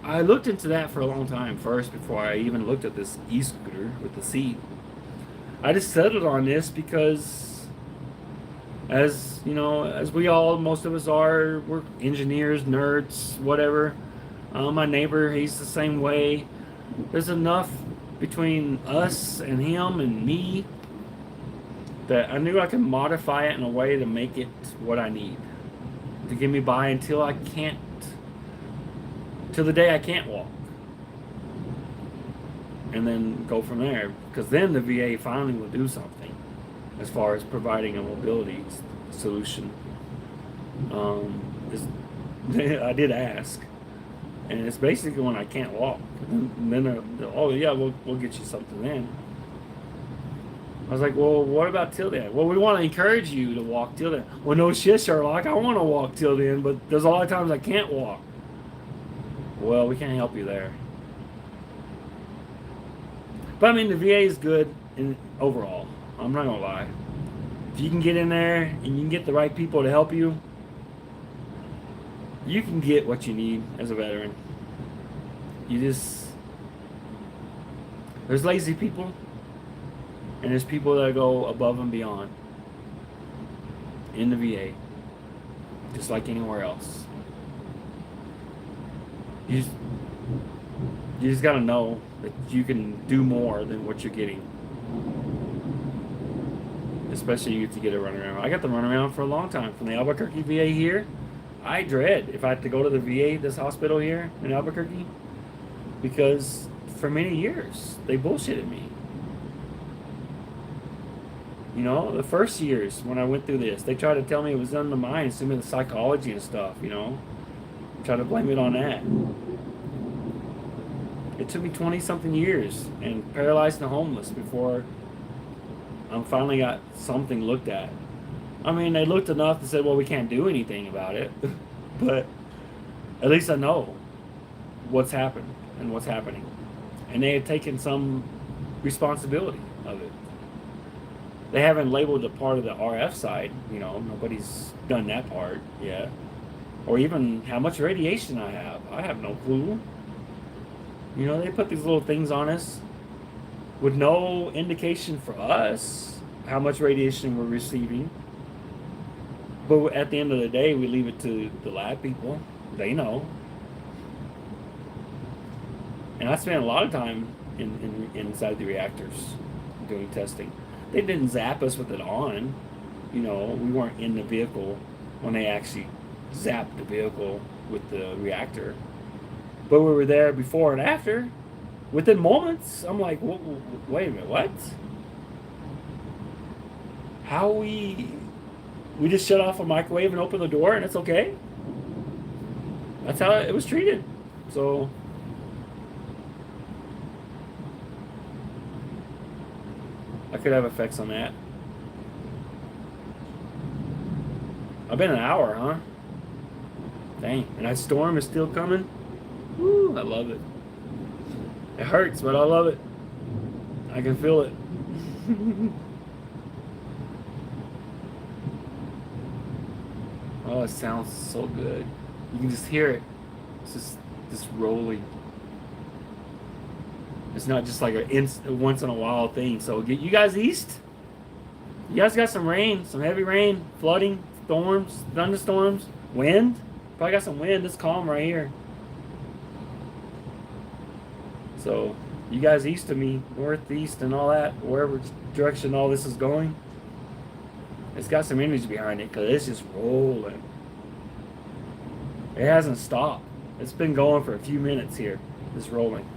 I looked into that for a long time first before I even looked at this e-scooter with the seat. I just settled on this because, as you know, as we all, most of us are, we're engineers, nerds, whatever. My neighbor, he's the same way. There's enough between us and him and me that I knew I could modify it in a way to make it what I need to get me by until I can't, till the day I can't walk, and then go from there. Because then the VA finally will do something as far as providing a mobility solution. I did ask, and it's basically when I can't walk. And then oh yeah, we'll get you something then. I was like, well, what about till then? Well, we want to encourage you to walk till then. Well, no shit, Sherlock. I want to walk till then, but there's a lot of times I can't walk. Well, we can't help you there. But I mean, the VA is good in overall. I'm not gonna lie. If you can get in there and you can get the right people to help you, you can get what you need as a veteran. There's lazy people, and there's people that go above and beyond in the VA, just like anywhere else. You just gotta know that you can do more than what you're getting. Especially you get to get a runaround. I got the runaround for a long time. From the Albuquerque VA here, I dread if I have to go to the VA, this hospital here in Albuquerque, because for many years they bullshitted me. You know, the first years when I went through this, they tried to tell me it was in the mind, some of the psychology and stuff, you know. Try to blame it on that. It took me 20-something years and paralyzed and homeless before I finally got something looked at. I mean, they looked enough and said, well, we can't do anything about it. But at least I know what's happened and what's happening. And they had taken some responsibility of it. They haven't labeled it part of the RF side. You know, nobody's done that part yet. Or even how much radiation I have. I have no clue. You know, they put these little things on us with no indication for us how much radiation we're receiving. But at the end of the day, we leave it to the lab people. They know. And I spent a lot of time inside the reactors doing testing. They didn't zap us with it on. You know, we weren't in the vehicle when they actually zapped the vehicle with the reactor. But we were there before and after. Within moments, I'm like, wait a minute, what? How we just shut off a microwave and open the door and it's okay? That's how it was treated. So I could have effects on that. I've been an hour, huh? Dang, and that storm is still coming. Woo, I love it. It hurts, but I love it. I can feel it. Oh, it sounds so good. You can just hear it. It's just rolling. It's not just like a once in a while thing. So get you guys east. You guys got some rain, some heavy rain, flooding, storms, thunderstorms, wind. Probably got some wind. It's calm right here. So you guys east of me, northeast and all that, wherever direction all this is going, it's got some energy behind it because it's just rolling. It hasn't stopped. It's been going for a few minutes here. It's rolling.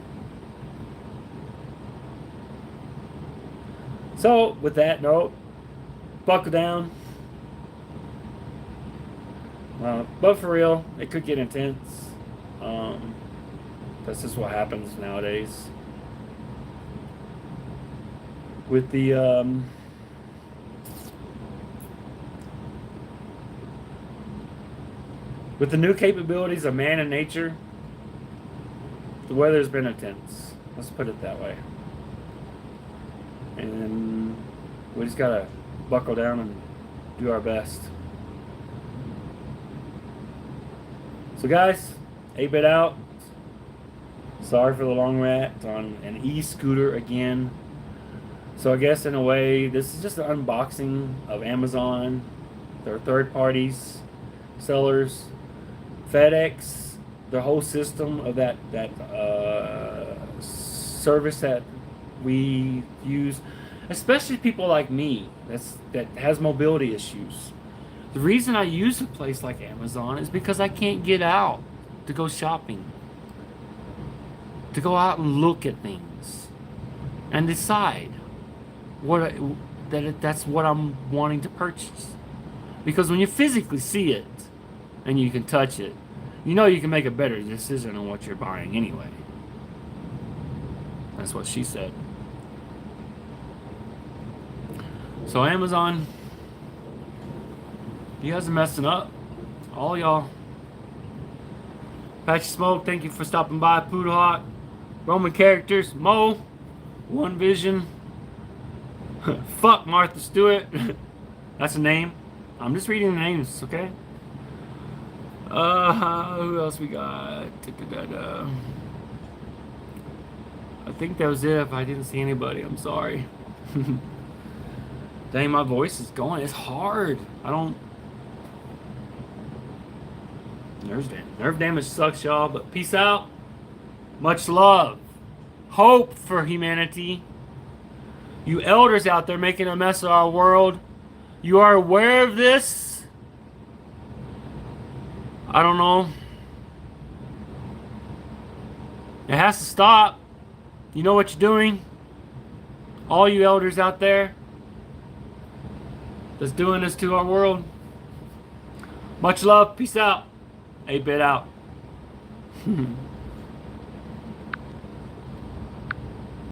So with that note, buckle down. But for real, it could get intense. That's just what happens nowadays. With the new capabilities of man and nature, the weather's been intense. Let's put it that way. And we just gotta buckle down and do our best. So guys, 8-bit out. Sorry for the long rant on an e-scooter again. So I guess in a way, this is just an unboxing of Amazon, their third parties, sellers, Fedex, the whole system of that service that we use, especially people like me that has mobility issues. The reason I use a place like Amazon is because I can't get out to go shopping, to go out and look at things and decide that's what I'm wanting to purchase. Because when you physically see it and you can touch it, you know you can make a better decision on what you're buying anyway. That's what she said. So Amazon, you guys are messing up. All y'all. Patchy Smoke, thank you for stopping by. Poodle Hawk, Roman Characters, Mo, One Vision. Fuck Martha Stewart. That's a name. I'm just reading the names, okay? Who else we got? I think that was it. If I didn't see anybody, I'm sorry. Dang, my voice is going. It's hard. I don't. Nerve damage sucks, y'all. But peace out. Much love. Hope for humanity. You elders out there making a mess of our world. You are aware of this? I don't know. It has to stop. You know what you're doing? All you elders out there that's doing this to our world. Much love. Peace out. 8-bit out.